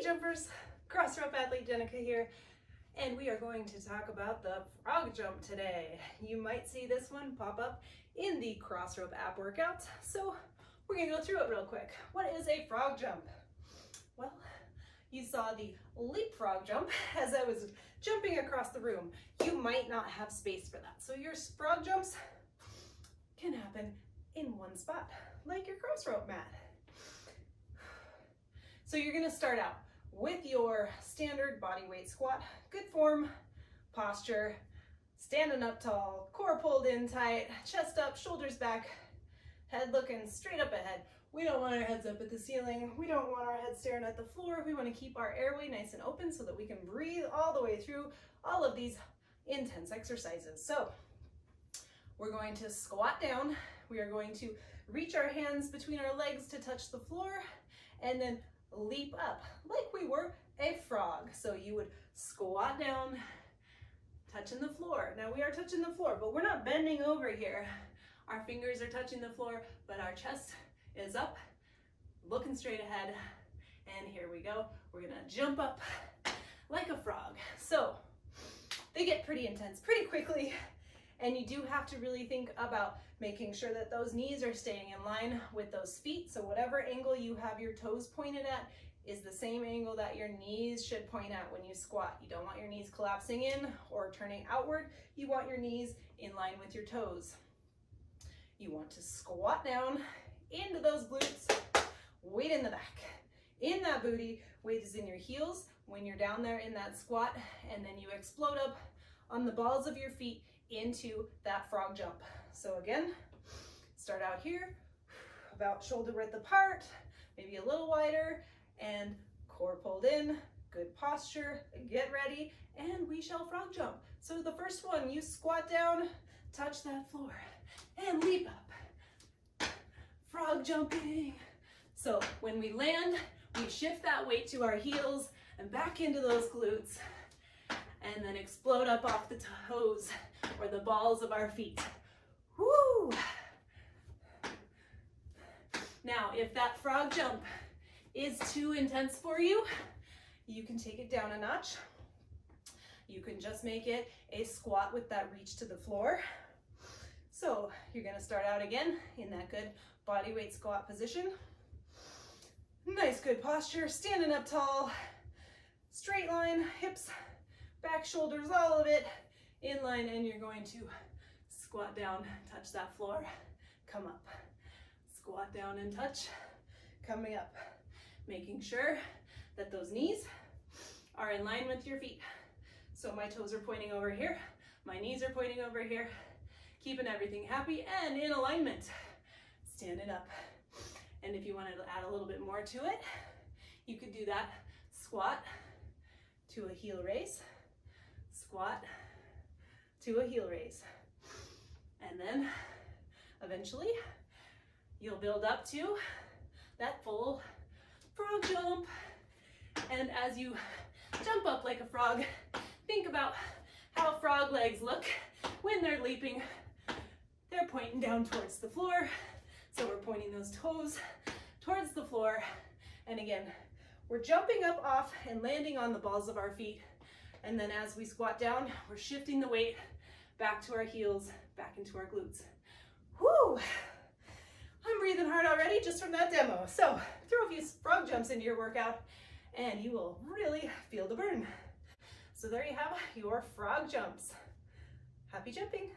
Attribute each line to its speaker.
Speaker 1: jumpers, Crossrope athlete Jenica here, and we are going to talk about the frog jump today. You might see this one pop up in the Crossrope app workouts, so we're going to go through it real quick. What is a frog jump? Well, you saw the leapfrog jump as I was jumping across the room. You might not have space for that, so your frog jumps can happen in one spot, like your crossrope mat. So you're going to start out with your standard body weight squat, good form, posture, standing up tall, core pulled in tight, chest up, shoulders back, head looking straight up ahead. We don't want our heads up at the ceiling. We don't want our head staring at the floor. We want to keep our airway nice and open so that we can breathe all the way through all of these intense exercises. So we're going to squat down. We are going to reach our hands between our legs to touch the floor and then leap up like we were a frog. So you would squat down, touching the floor. Now we are touching the floor, but we're not bending over here. Our fingers are touching the floor, but our chest is up, looking straight ahead. And here we go. We're gonna jump up like a frog. So they get pretty intense pretty quickly, and you do have to really think about making sure that those knees are staying in line with those feet. So whatever angle you have your toes pointed at is the same angle that your knees should point at when you squat. You don't want your knees collapsing in or turning outward. You want your knees in line with your toes. You want to squat down into those glutes, weight in the back. In that booty, weight is in your heels when you're down there in that squat, and then you explode up on the balls of your feet into that frog jump. So again, start out here, about shoulder width apart, maybe a little wider, and core pulled in, good posture, get ready, and we shall frog jump. So the first one, you squat down, touch that floor, and leap up. Frog jumping. So when we land, we shift that weight to our heels and back into those glutes, and then explode up off the toes or the balls of our feet. Woo! Now, if that frog jump is too intense for you, you can take it down a notch. You can just make it a squat with that reach to the floor. So you're gonna start out again in that good body weight squat position. Nice good posture, standing up tall, straight line, hips, back, shoulders, all of it in line, and you're going to squat down, touch that floor, come up. Squat down and touch, coming up. Making sure that those knees are in line with your feet. So my toes are pointing over here, my knees are pointing over here, keeping everything happy and in alignment. Standing up. And if you wanted to add a little bit more to it, you could do that squat to a heel raise, squat to a heel raise. And then eventually you'll build up to that full frog jump. And as you jump up like a frog, think about how frog legs look when they're leaping. They're pointing down towards the floor. So we're pointing those toes towards the floor. And again, we're jumping up off and landing on the balls of our feet. And then as we squat down, we're shifting the weight back to our heels, back into our glutes. Whoo! I'm breathing hard already just from that demo. So throw a few frog jumps into your workout and you will really feel the burn. So there you have your frog jumps. Happy jumping.